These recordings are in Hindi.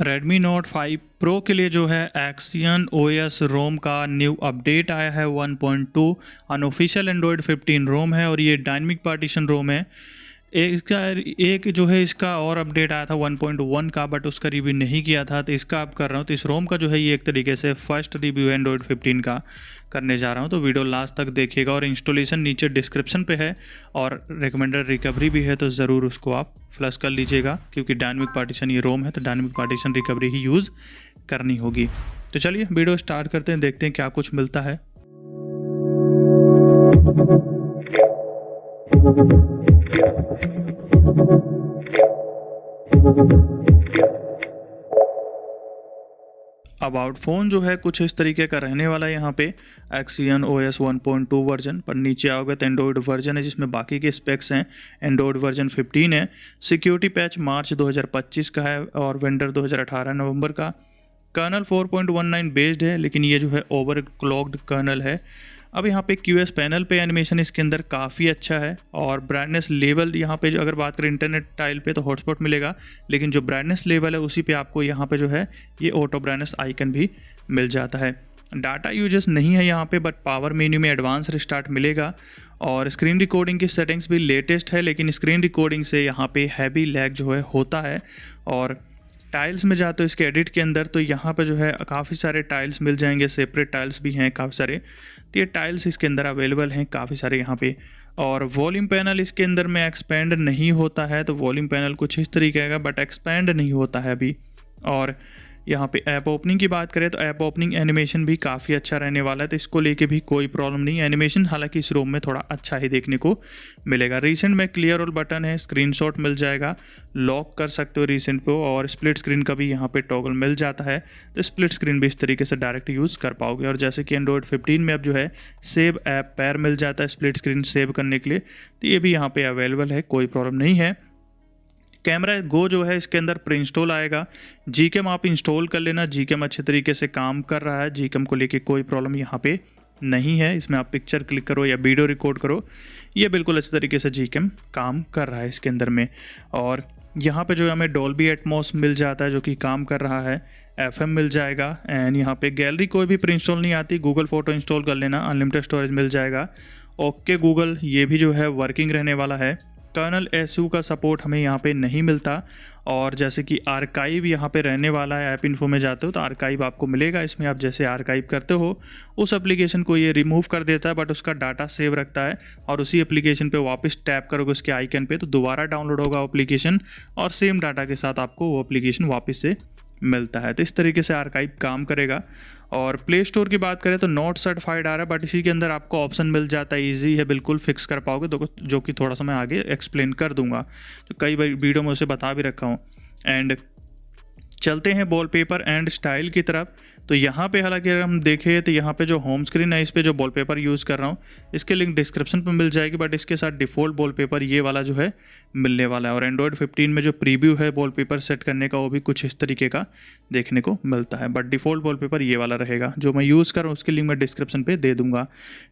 Redmi Note 5 Pro के लिए जो है Axion OS ROM का न्यू अपडेट आया है 1.2 अनऑफिशियल एंड्रॉयड 15 रोम है और ये डायनेमिक पार्टीशन रोम है। एक जो है इसका और अपडेट आया था 1.1 का, बट उसका रिव्यू नहीं किया था, तो इसका आप कर रहा हूँ। तो इस रोम का जो है ये एक तरीके से फर्स्ट रिव्यू है एंड्रॉयड 15 का करने जा रहा हूँ, तो वीडियो लास्ट तक देखिएगा। और इंस्टॉलेशन नीचे डिस्क्रिप्शन पे है और रिकमेंडेड रिकवरी भी है, तो ज़रूर उसको आप फ्लश कर लीजिएगा, क्योंकि डायनेमिक पार्टीशन ये रोम है तो डायनेमिक पार्टीशन रिकवरी ही यूज़ करनी होगी। तो चलिए वीडियो स्टार्ट करते हैं, देखते हैं क्या कुछ मिलता है। अबाउट फ़ोन जो है कुछ इस तरीके का रहने वाला है। यहाँ पे Axion OS 1.2 वर्जन पर नीचे आओगे तो एंड्रॉयड वर्जन है, जिसमें बाकी के स्पेक्स हैं। एंड्रॉयड वर्जन 15 है। सिक्योरिटी पैच मार्च 2025 का है और वेंडर 2018 नवंबर का। कर्नल 4.19 बेस्ड है, लेकिन ये जो है ओवर क्लॉक्ड कर्नल है। अब यहाँ पे QS पैनल पे एनिमेशन इसके अंदर काफ़ी अच्छा है और ब्राइटनेस लेवल यहाँ पे जो अगर बात करें इंटरनेट टाइल पे तो हॉटस्पॉट मिलेगा, लेकिन जो ब्राइटनेस लेवल है उसी पे आपको यहाँ पे जो है ये ऑटो ब्राइटनेस आइकन भी मिल जाता है। डाटा यूजेस नहीं है यहाँ पे, बट पावर मेन्यू में एडवांस रिस्टार्ट मिलेगा और स्क्रीन रिकॉर्डिंग की सेटिंग्स भी लेटेस्ट है, लेकिन स्क्रीन रिकॉर्डिंग से यहाँ पे हैवी लैग जो है होता है। और टाइल्स में जाते हो इसके एडिट के अंदर, तो यहाँ पे जो है काफ़ी सारे टाइल्स मिल जाएंगे, सेपरेट टाइल्स भी हैं काफ़ी सारे, तो ये टाइल्स इसके अंदर अवेलेबल हैं काफ़ी सारे यहाँ पे। और वॉल्यूम पैनल इसके अंदर में एक्सपेंड नहीं होता है, तो वॉल्यूम पैनल कुछ इस तरीके का, बट एक्सपेंड नहीं होता है अभी। और यहाँ पे ऐप ओपनिंग की बात करें तो ऐप ओपनिंग एनिमेशन भी काफ़ी अच्छा रहने वाला है, तो इसको लेके भी कोई प्रॉब्लम नहीं है। एनिमेशन हालांकि इस रोम में थोड़ा अच्छा ही देखने को मिलेगा। रिसेंट में क्लियर ऑल बटन है, स्क्रीनशॉट मिल जाएगा, लॉक कर सकते हो रिसेंट पे, और स्प्लिट स्क्रीन का भी यहाँ पे टॉगल मिल जाता है, तो स्प्लिट स्क्रीन भी इस तरीके से डायरेक्ट यूज़ कर पाओगे। और जैसे कि एंड्रॉयड 15 में अब जो है सेव ऐप पैर मिल जाता है स्प्लिट स्क्रीन सेव करने के लिए, तो ये भी यहाँ पे अवेलेबल है, कोई प्रॉब्लम नहीं है। कैमरा गो जो है इसके अंदर प्री इंस्टॉल आएगा। जीकेम आप इंस्टॉल कर लेना, जीकेम अच्छे तरीके से काम कर रहा है, जीकेम को लेके कोई प्रॉब्लम यहाँ पे नहीं है। इसमें आप पिक्चर क्लिक करो या वीडियो रिकॉर्ड करो, ये बिल्कुल अच्छे तरीके से जीकेम काम कर रहा है इसके अंदर में। और यहाँ पे जो हमें डॉल्बी एटमॉस मिल जाता है जो कि काम कर रहा है, FM मिल जाएगा। एंड यहाँ पे गैलरी कोई भी प्री इंस्टॉल नहीं आती, गूगल फोटो इंस्टॉल कर लेना, अनलिमिटेड स्टोरेज मिल जाएगा। ओके गूगल ये भी जो है वर्किंग रहने वाला है। कर्नल SU का सपोर्ट हमें यहाँ पे नहीं मिलता, और जैसे कि आर्काइव यहाँ पे रहने वाला है, ऐप इन्फो में जाते हो तो आर्काइव आपको मिलेगा। इसमें आप जैसे आर्काइव करते हो उस एप्लीकेशन को ये रिमूव कर देता है, बट उसका डाटा सेव रखता है, और उसी एप्लीकेशन पे वापस टैप करोगे उसके आइकन पे तो दोबारा डाउनलोड होगा वो एप्लीकेशन, और सेम डाटा के साथ आपको वो एप्लीकेशन वापस से मिलता है। तो इस तरीके से आर्काइव काम करेगा। और प्ले स्टोर की बात करें तो नॉट सर्टिफाइड आ रहा है, बट इसी के अंदर आपको ऑप्शन मिल जाता है, इजी है, बिल्कुल फिक्स कर पाओगे, तो जो कि थोड़ा सा मैं आगे एक्सप्लेन कर दूंगा, तो कई बार वीडियो में उसे बता भी रखा हूँ। एंड चलते हैं वॉलपेपर एंड स्टाइल की तरफ। तो यहाँ पे हालांकि अगर हम देखें तो यहाँ पे जो होम स्क्रीन है इस पे जो वॉलपेपर यूज़ कर रहा हूँ इसके लिंक डिस्क्रिप्शन पे मिल जाएगी, बट इसके साथ डिफ़ॉल्ट वॉलपेपर ये वाला जो है मिलने वाला है। और एंड्रॉयड 15 में जो प्रीव्यू है वॉलपेपर सेट करने का वो भी कुछ इस तरीके का देखने को मिलता है, बट डिफ़ॉल्ट वॉलपेपर ये वाला रहेगा। जो मैं यूज़ कर रहा हूँ उसकी लिंक मैं डिस्क्रिप्शन पर दे दूँगा।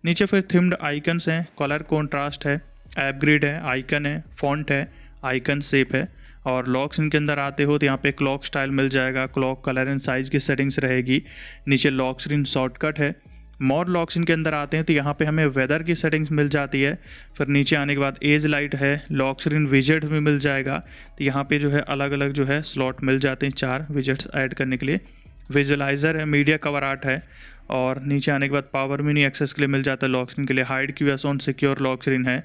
नीचे फिर थिम्ड आइकन्स हैं, कलर कॉन्ट्रास्ट है, ऐप ग्रिड है, आइकन है, फॉन्ट है, आइकन शेप है। और लॉक्स इनके अंदर आते हो तो यहाँ पे क्लॉक स्टाइल मिल जाएगा, क्लॉक कलर एंड साइज़ की सेटिंग्स रहेगी। नीचे लॉक स्क्रीन शॉर्टकट है। मोर लॉक्स इनके अंदर आते हैं तो यहाँ पे हमें वेदर की सेटिंग्स मिल जाती है। फिर नीचे आने के बाद एज लाइट है, लॉक स्क्रीन विजेट भी मिल जाएगा, तो यहाँ पे जो है अलग अलग जो है स्लॉट मिल जाते हैं 4 विजेट्स ऐड करने के लिए। विजुअलाइज़र है, मीडिया कवर आर्ट है, और नीचे आने के बाद पावर मेन्यू एक्सेस के लिए मिल जाता है लॉक स्क्रीन के लिए। Hide QS on secure lock screen है।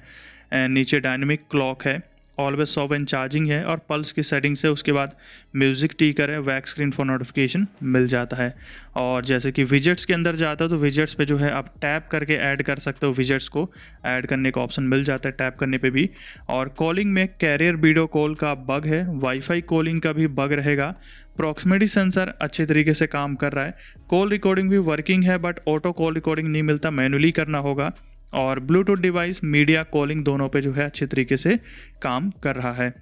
एंड नीचे डायनेमिक क्लॉक है, ऑलवेज ऑफ एंड चार्जिंग है, और पल्स की सेटिंग्स है। उसके बाद म्यूज़िक टीकर है, वैक स्क्रीन फॉर नोटिफिकेशन मिल जाता है। और जैसे कि विजेट्स के अंदर जाता है तो विजेट्स पे जो है आप टैप करके ऐड कर सकते हो, विजेट्स को ऐड करने का ऑप्शन मिल जाता है टैप करने पे भी। और कॉलिंग में कैरियर वीडियो कॉल का बग है, वाईफाई कॉलिंग का भी बग रहेगा। प्रॉक्सिमिटी सेंसर अच्छे तरीके से काम कर रहा है। कॉल रिकॉर्डिंग भी वर्किंग है, बट ऑटो कॉल रिकॉर्डिंग नहीं मिलता, मैनुअली करना होगा। और ब्लूटूथ डिवाइस, मीडिया कॉलिंग दोनों पे जो है अच्छे तरीके से काम कर रहा है।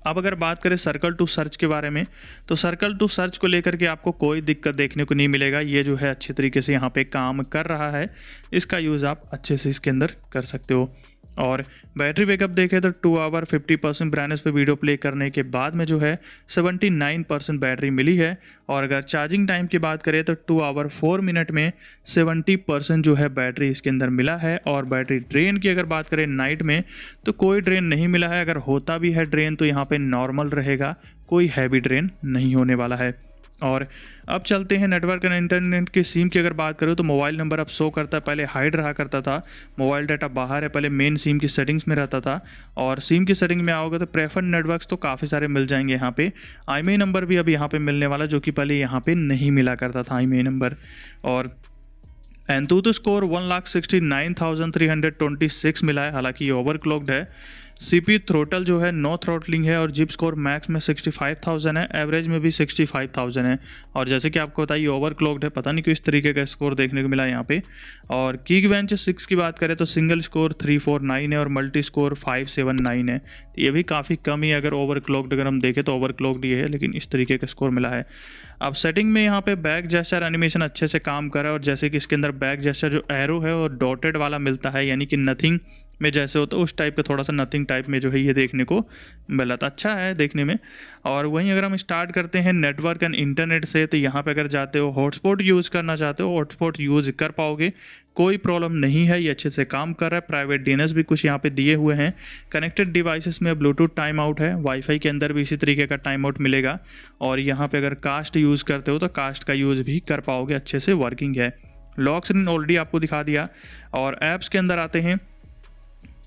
अब अगर बात करें सर्कल टू सर्च के बारे में, तो सर्कल टू सर्च को लेकर के आपको कोई दिक्कत देखने को नहीं मिलेगा। ये जो है अच्छे तरीके से यहाँ पे काम कर रहा है, इसका यूज़ आप अच्छे से इसके अंदर कर सकते हो। और बैटरी बैकअप देखें तो 2 आवर 50% ब्राइटनेस पे वीडियो प्ले करने के बाद में जो है 79% बैटरी मिली है। और अगर चार्जिंग टाइम की बात करें तो 2 आवर 4 मिनट में 70% जो है बैटरी इसके अंदर मिला है। और बैटरी ड्रेन की अगर बात करें नाइट में तो कोई ड्रेन नहीं मिला है, अगर होता भी है ड्रेन तो यहाँ पे नॉर्मल रहेगा, कोई हैवी ड्रेन नहीं होने वाला है। और अब चलते हैं नेटवर्क एंड इंटरनेट के सिम की अगर बात करें तो मोबाइल नंबर अब शो करता है, पहले हाइड रहा करता था, मोबाइल डाटा बाहर है, पहले मेन सिम की सेटिंग्स में रहता था। और सिम की सेटिंग में आओगे तो प्रेफर्ड नेटवर्क्स तो काफ़ी सारे मिल जाएंगे यहाँ पे। IMEI नंबर भी अब यहाँ पे मिलने वाला, जो कि पहले यहाँ पे नहीं मिला करता था IMEI नंबर। और एंतुतु स्कोर 1,69,326 मिला है, हालांकि ये ओवरक्लॉक्ड है। CPU थ्रोटल जो है नो थ्रोटलिंग है और जिप स्कोर मैक्स में 65,000 है, एवरेज में भी 65,000 है। और जैसे कि आपको बताइए ओवरक्लॉक्ड है, पता नहीं क्यों इस तरीके का स्कोर देखने को मिला यहाँ पे। और Geekbench 6 की बात करें तो सिंगल स्कोर 349 है और मल्टी स्कोर 579 है। तो ये भी काफ़ी कम ही, अगर ओवरक्लॉक्ड अगर हम देखें तो ओवरक्लॉक्ड ये है, लेकिन इस तरीके का स्कोर मिला है। अब सेटिंग में यहाँ पे बैक जेस्चर एनिमेशन अच्छे से काम कर रहा है, और जैसे कि इसके अंदर बैक जेस्चर जो एरो है और डॉटेड वाला मिलता है, यानी कि नथिंग में जैसे होता है उस टाइप का थोड़ा सा नथिंग टाइप में जो है ये देखने को मिला, तो अच्छा है देखने में। और वहीं अगर हम स्टार्ट करते हैं नेटवर्क एंड इंटरनेट से, तो यहाँ पे अगर जाते हो हॉटस्पॉट यूज़ करना चाहते हो हॉटस्पॉट यूज़ कर पाओगे, कोई प्रॉब्लम नहीं है, ये अच्छे से काम कर रहा है। प्राइवेट DNS भी कुछ यहाँ पे दिए हुए हैं। कनेक्टेड डिवाइसेस में ब्लूटूथ टाइम आउट है, वाईफाई के अंदर भी इसी तरीके का टाइम आउट मिलेगा। और यहाँ पे अगर कास्ट यूज़ करते हो तो कास्ट का यूज़ भी कर पाओगे, अच्छे से वर्किंग है। लॉक स्क्रीन ऑलरेडी आपको दिखा दिया। और ऐप्स के अंदर आते हैं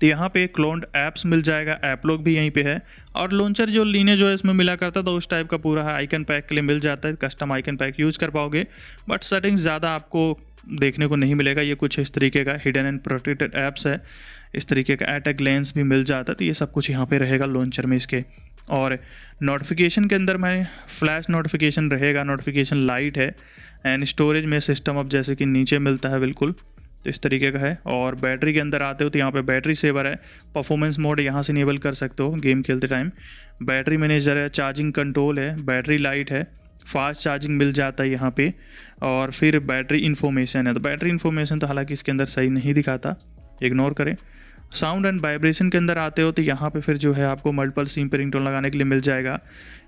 तो यहाँ पे क्लोन्ड ऐप्स मिल जाएगा, ऐप लॉक भी यहीं पे है। और लॉन्चर जो लीने जो है इसमें मिला करता था उस टाइप का पूरा है, आइकन पैक के लिए मिल जाता है, कस्टम आइकन पैक यूज़ कर पाओगे। बट सेटिंग्स ज़्यादा आपको देखने को नहीं मिलेगा, ये कुछ इस तरीके का हिडन एंड प्रोटेक्टेड ऐप्स है, इस तरीके का एट ए ग्लेंस भी मिल जाता है। तो ये सब कुछ यहाँ पे रहेगा लॉन्चर में इसके। और नोटिफिकेशन के अंदर में फ्लैश नोटिफिकेशन रहेगा, नोटिफिकेशन लाइट है। एंड स्टोरेज में सिस्टम अब जैसे कि नीचे मिलता है बिल्कुल, तो इस तरीके का है। और बैटरी के अंदर आते हो तो यहाँ पे बैटरी सेवर है, परफॉर्मेंस मोड यहाँ से इनेबल कर सकते हो गेम खेलते टाइम। बैटरी मैनेजर है, चार्जिंग कंट्रोल है, बैटरी लाइट है, फास्ट चार्जिंग मिल जाता है यहाँ पे। और फिर बैटरी इन्फॉर्मेशन है, तो बैटरी इन्फॉर्मेशन तो हालांकि इसके अंदर सही नहीं दिखाता, इग्नोर करें। साउंड एंड वाइब्रेशन के अंदर आते हो तो यहाँ पे फिर जो है आपको मल्टीपल सिम पे रिंगटोन लगाने के लिए मिल जाएगा।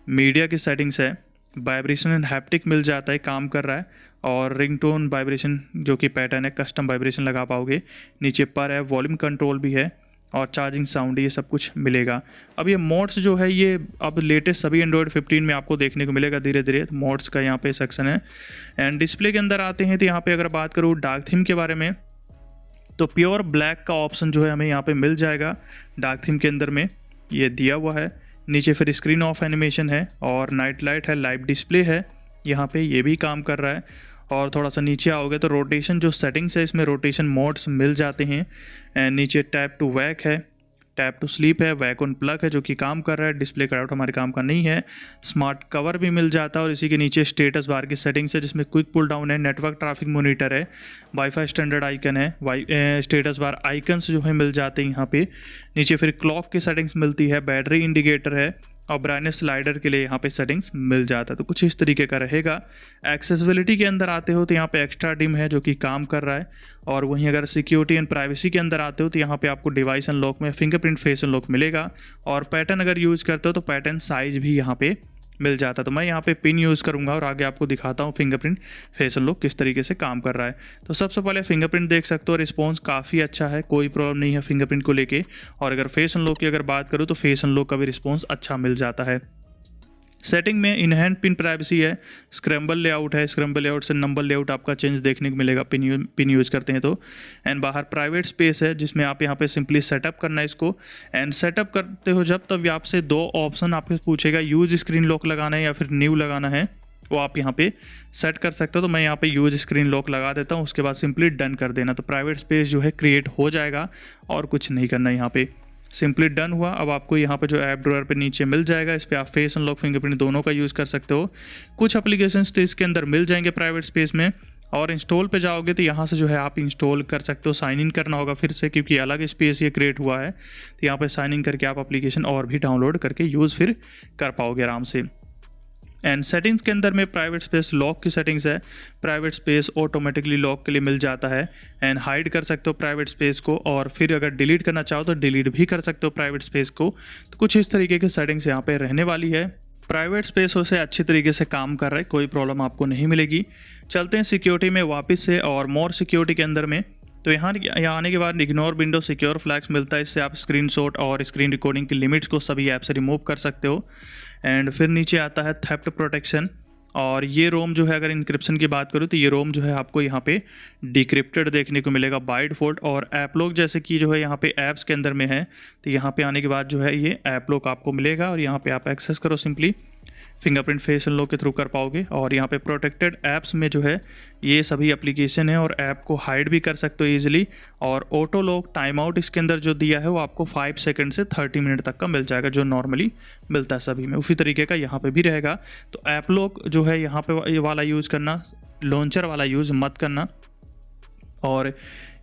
मीडिया की सेटिंग्स है, वाइब्रेशन एंड हैप्टिक मिल जाता है, काम कर रहा है। और रिंगटोन वाइब्रेशन जो कि पैटर्न है, कस्टम वाइब्रेशन लगा पाओगे। नीचे पर है, वॉल्यूम कंट्रोल भी है और चार्जिंग साउंड, ये सब कुछ मिलेगा। अब ये मोड्स जो है ये अब लेटेस्ट सभी एंड्रॉयड 15 में आपको देखने को मिलेगा धीरे धीरे, मोड्स का यहाँ पे सेक्शन है। एंड डिस्प्ले के अंदर आते हैं तो यहाँ पे अगर बात करूँ डार्क थीम के बारे में, तो प्योर ब्लैक का ऑप्शन जो है हमें यहाँ पे मिल जाएगा डार्क थीम के अंदर में, ये दिया हुआ है। नीचे फिर स्क्रीन ऑफ एनिमेशन है और नाइट लाइट है, लाइव डिस्प्ले है यहाँ पे, ये भी काम कर रहा है। और थोड़ा सा नीचे आओगे तो रोटेशन जो सेटिंग्स है इसमें रोटेशन मोड्स मिल जाते हैं। एंड नीचे टैप टू वैक है, टैप टू स्लीप है, वैक ऑन प्लग है जो कि काम कर रहा है, डिस्प्ले कटआउट हमारे काम का नहीं है। स्मार्ट कवर भी मिल जाता है। और इसी के नीचे स्टेटस बार की सेटिंग्स है जिसमें क्विक पुल डाउन है, नेटवर्क ट्रैफिक मॉनिटर है, वाईफाई स्टैंडर्ड आइकन है, स्टेटस बार आइकन्स जो है मिल जाते हैं यहाँ पे। नीचे फिर क्लॉक की सेटिंग्स मिलती है, बैटरी इंडिकेटर है और ब्राइटनेस स्लाइडर के लिए यहाँ पे सेटिंग्स मिल जाता है। तो कुछ इस तरीके का रहेगा। एक्सेसिबिलिटी के अंदर आते हो तो यहाँ पे एक्स्ट्रा डिम है जो कि काम कर रहा है। और वहीं अगर सिक्योरिटी एंड प्राइवेसी के अंदर आते हो तो यहाँ पे आपको डिवाइस अनलॉक में फिंगरप्रिंट फेस अनलॉक मिलेगा। और पैटर्न अगर यूज़ करते हो तो पैटर्न साइज भी यहाँ पे मिल जाता है। तो मैं यहाँ पे पिन यूज़ करूँगा और आगे आपको दिखाता हूँ फिंगरप्रिंट फेस अनलॉक किस तरीके से काम कर रहा है। तो सबसे पहले फिंगरप्रिंट देख सकते हो, रिस्पॉन्स काफ़ी अच्छा है, कोई प्रॉब्लम नहीं है फिंगरप्रिंट को लेके। और अगर फेस अनलॉक की अगर बात करूँ तो फेस अनलॉक का भी रिस्पॉन्स अच्छा मिल जाता है। सेटिंग में इनहैंड पिन प्राइवेसी है, स्क्रैम्बल लेआउट है, स्क्रैम्बल लेआउट से नंबर लेआउट आपका चेंज देखने को मिलेगा पिन यूज़ करते हैं तो। एंड बाहर प्राइवेट स्पेस है जिसमें आप यहाँ पे सिंपली सेटअप करना है इसको। एंड सेटअप करते हो जब तब आपसे दो ऑप्शन आपसे पूछेगा, यूज स्क्रीन लॉक लगाना है या फिर न्यू लगाना है, वो आप यहाँ पे सेट कर सकते हो। तो मैं यहाँ पे यूज स्क्रीन लॉक लगा देता हूँ, उसके बाद सिंपली डन कर देना, तो प्राइवेट स्पेस जो है क्रिएट हो जाएगा और कुछ नहीं करना यहाँ पे। सिंपली डन हुआ। अब आपको यहाँ पे जो ऐप ड्रॉअर पे नीचे मिल जाएगा, इस पर आप फेस अनलॉक फिंगरप्रिंट दोनों का यूज़ कर सकते हो। कुछ एप्लीकेशंस तो इसके अंदर मिल जाएंगे प्राइवेट स्पेस में। और इंस्टॉल पे जाओगे तो यहाँ से जो है आप इंस्टॉल कर सकते हो, साइन इन करना होगा फिर से क्योंकि अलग स्पेस ये क्रिएट हुआ है। तो यहाँ पे साइन इन करके आप एप्लीकेशन और भी डाउनलोड करके यूज़ फिर कर पाओगे आराम से। एंड सेटिंग्स के अंदर में प्राइवेट स्पेस लॉक की सेटिंग्स है, प्राइवेट स्पेस ऑटोमेटिकली लॉक के लिए मिल जाता है। एंड हाइड कर सकते हो प्राइवेट स्पेस को, और फिर अगर डिलीट करना चाहो तो डिलीट भी कर सकते हो प्राइवेट स्पेस को। तो कुछ इस तरीके की सेटिंग्स यहाँ पे रहने वाली है। प्राइवेट स्पेसों से अच्छी तरीके से काम कर रहा है, कोई प्रॉब्लम आपको नहीं मिलेगी। चलते हैं सिक्योरिटी में वापस से, और मोर सिक्योरिटी के अंदर में तो यहाँ आने के बाद इग्नोर विंडो सिक्योर फ्लैग्स मिलता है। इससे आप स्क्रीनशॉट और स्क्रीन रिकॉर्डिंग की लिमिट्स को सभी ऐप से रिमूव कर सकते हो। एंड फिर नीचे आता है थेफ्ट प्रोटेक्शन, और ये रोम जो है, अगर इंक्रिप्शन की बात करूँ तो ये रोम जो है आपको यहाँ पे डिक्रिप्टेड देखने को मिलेगा बाय डिफॉल्ट। और ऐप लॉक जैसे कि जो है यहाँ पे ऐप्स के अंदर में है, तो यहाँ पे आने के बाद जो है ये ऐप लॉक आपको मिलेगा, और यहाँ पे आप एक्सेस करो सिंपली फिंगरप्रिंट फेस अनलॉक के थ्रू कर पाओगे। और यहाँ पे प्रोटेक्टेड ऐप्स में जो है ये सभी एप्लीकेशन है, और ऐप को हाइड भी कर सकते हो ईजिली। और ऑटो लॉक टाइम आउट इसके अंदर जो दिया है वो आपको 5 सेकंड से 30 मिनट तक का मिल जाएगा, जो नॉर्मली मिलता है सभी में, उसी तरीके का यहाँ पे भी रहेगा। तो ऐप लॉक जो है यहाँ पे ये वाला यूज़ करना, लॉन्चर वाला यूज़ मत करना। और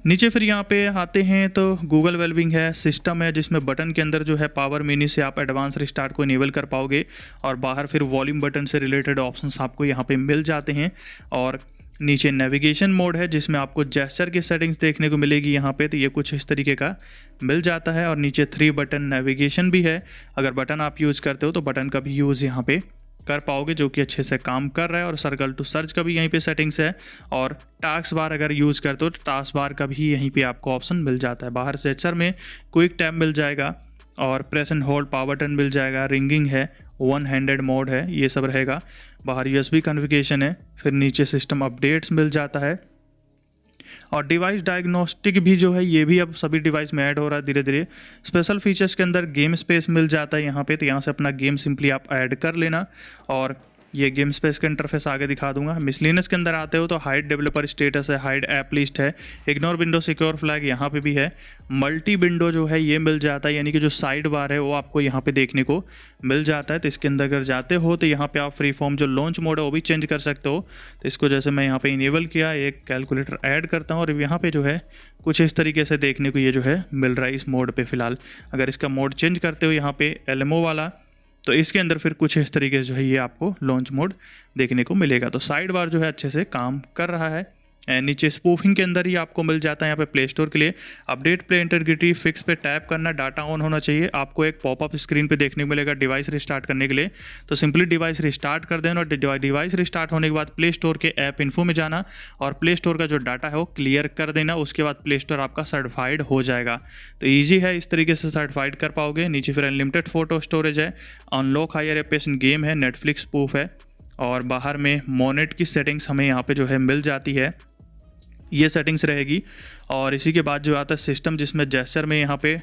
नीचे फिर यहाँ पे आते हैं तो गूगल वेलबिंग है, सिस्टम है, जिसमें बटन के अंदर जो है पावर मेन्यू से आप एडवांस रिस्टार्ट को इनेबल कर पाओगे, और बाहर फिर वॉल्यूम बटन से रिलेटेड ऑप्शंस आपको यहाँ पे मिल जाते हैं। और नीचे नेविगेशन मोड है, जिसमें आपको जेस्चर की सेटिंग्स देखने को मिलेगी यहाँ पे, तो ये कुछ इस तरीके का मिल जाता है। और नीचे 3 बटन नेविगेशन भी है, अगर बटन आप यूज़ करते हो तो बटन का भी यूज़ यहाँ पे कर पाओगे, जो कि अच्छे से काम कर रहा है। और सर्कल टू सर्च का भी यहीं पे सेटिंग्स है, और टास्क बार अगर यूज़ करते हो तो टास्क बार का भी यहीं पे आपको ऑप्शन मिल जाता है। बाहर सेचर में क्विक टैब मिल जाएगा, और press and hold power button मिल जाएगा, रिंगिंग है, वन हैंडेड मोड है, ये सब रहेगा। बाहर USB कॉन्फ़िगरेशन है, फिर नीचे सिस्टम अपडेट्स मिल जाता है। और डिवाइस डायग्नोस्टिक भी जो है ये भी अब सभी डिवाइस में ऐड हो रहा है धीरे धीरे। स्पेशल फीचर्स के अंदर गेम स्पेस मिल जाता है यहाँ पे, तो यहाँ से अपना गेम सिंपली आप ऐड कर लेना। और ये गेम स्पेस का इंटरफेस आगे दिखा दूंगा। मिसलिनियस के अंदर आते हो तो हाइड डेवलपर स्टेटस है, हाइड ऐप लिस्ट है, इग्नोर विंडो सिक्योर फ्लैग यहाँ पे भी है। मल्टी विंडो जो है ये मिल जाता है, यानी कि जो साइड बार है वो आपको यहाँ पे देखने को मिल जाता है। तो इसके अंदर अगर जाते हो तो यहाँ पे आप फ्री फॉर्म जो लॉन्च मोड है वो भी चेंज कर सकते हो। तो इसको जैसे मैं यहाँ पे इनेबल किया, एक कैलकुलेटर ऐड करता हूँ, और यहाँ पे जो है कुछ इस तरीके से देखने को ये जो है मिल रहा है इस मोड पे फिलहाल। अगर इसका मोड चेंज करते हो यहाँ पे LMO वाला, तो इसके अंदर फिर कुछ इस तरीके से जो है ये आपको लॉन्च मोड देखने को मिलेगा। तो साइड बार जो है अच्छे से काम कर रहा है। नीचे स्पूफिंग के अंदर ही आपको मिल जाता है यहाँ पे प्ले स्टोर के लिए अपडेट प्ले इंटीग्रिटी फिक्स पे टैप करना, डाटा ऑन होना चाहिए। आपको एक पॉपअप स्क्रीन पे देखने को मिलेगा डिवाइस रिस्टार्ट करने के लिए, तो सिंपली डिवाइस रिस्टार्ट कर देना। और डिवाइस रिस्टार्ट होने के बाद प्ले स्टोर के ऐप इन्फो में जाना, और प्ले स्टोर का जो डाटा है वो क्लियर कर देना। उसके बाद प्ले स्टोर आपका सर्टिफाइड हो जाएगा। तो ईजी है, इस तरीके से सर्टिफाइड कर पाओगे। नीचे फिर अनलिमिटेड फोटो स्टोरेज है, अनलॉक हायर एपेसन गेम है, नेटफ्लिक्स स्पूफ है, और बाहर में मोनेट की सेटिंग्स हमें यहाँ पे जो है मिल जाती है, ये सेटिंग्स रहेगी। और इसी के बाद जो आता है सिस्टम, जिसमें जेस्चर में यहाँ पे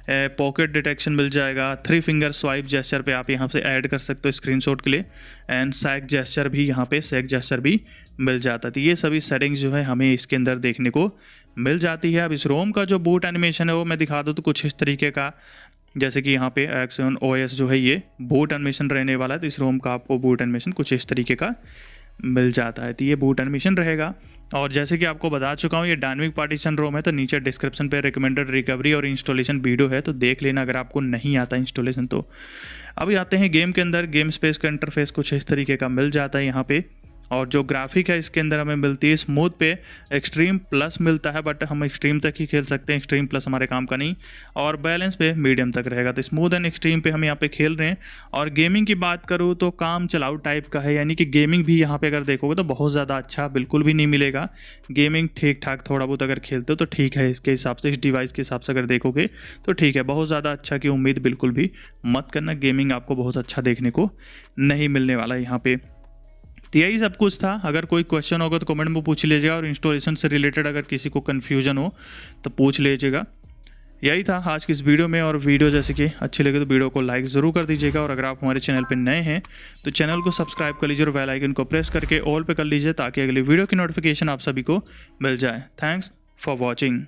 पॉकेट डिटेक्शन मिल जाएगा, 3 फिंगर स्वाइप जेस्चर पे आप यहाँ से ऐड कर सकते हो स्क्रीनशॉट के लिए। एंड सैक जेस्चर भी यहाँ पे सैक जेस्चर भी मिल जाता है। तो ये सभी सेटिंग्स जो है हमें इसके अंदर देखने को मिल जाती है। अब इस रोम का जो बूट एनिमेशन है वो मैं दिखा दूँ तो कुछ इस तरीके का, जैसे कि यहाँ पे Axion OS जो है ये बूट एनिमेशन रहने वाला है। तो इस रोम का आपको बूट एनिमेशन कुछ इस तरीके का मिल जाता है। तो ये बूट एनिमेशन रहेगा। और जैसे कि आपको बता चुका हूँ ये डायनेमिक पार्टीशन रोम है, तो नीचे डिस्क्रिप्शन पे रिकमेंडेड रिकवरी और इंस्टॉलेशन वीडियो है, तो देख लेना अगर आपको नहीं आता इंस्टॉलेशन तो। अभी आते हैं गेम के अंदर। गेम स्पेस का इंटरफेस कुछ इस तरीके का मिल जाता है यहाँ पे। और जो ग्राफिक है इसके अंदर हमें मिलती है स्मूथ पे एक्सट्रीम प्लस मिलता है, बट हम एक्सट्रीम तक ही खेल सकते हैं, एक्सट्रीम प्लस हमारे काम का नहीं। और बैलेंस पे मीडियम तक रहेगा। तो स्मूथ एंड एक्सट्रीम पे हम यहाँ पे खेल रहे हैं। और गेमिंग की बात करूँ तो काम चलाऊ टाइप का है, यानी कि गेमिंग भी यहाँ पे अगर देखोगे तो बहुत ज़्यादा अच्छा बिल्कुल भी नहीं मिलेगा। गेमिंग ठीक ठाक थोड़ा बहुत अगर खेलते हो तो ठीक है, इसके हिसाब से, इस डिवाइस के हिसाब से अगर देखोगे तो ठीक है। बहुत ज़्यादा अच्छा की उम्मीद बिल्कुल भी मत करना, गेमिंग आपको बहुत अच्छा देखने को नहीं मिलने वाला यहाँ पे। तो यही सब कुछ था। अगर कोई क्वेश्चन होगा तो कमेंट में पूछ लीजिएगा, और इंस्टॉलेशन से रिलेटेड अगर किसी को कन्फ्यूजन हो तो पूछ लीजिएगा। यही था आज की इस वीडियो में। और वीडियो जैसे कि अच्छी लगे तो वीडियो को लाइक ज़रूर कर दीजिएगा। और अगर आप हमारे चैनल पर नए हैं तो चैनल को सब्सक्राइब कर लीजिए और बेल आइकन को प्रेस करके ऑल पे कर लीजिए, ताकि अगली वीडियो की नोटिफिकेशन आप सभी को मिल जाए। Thanks for watching.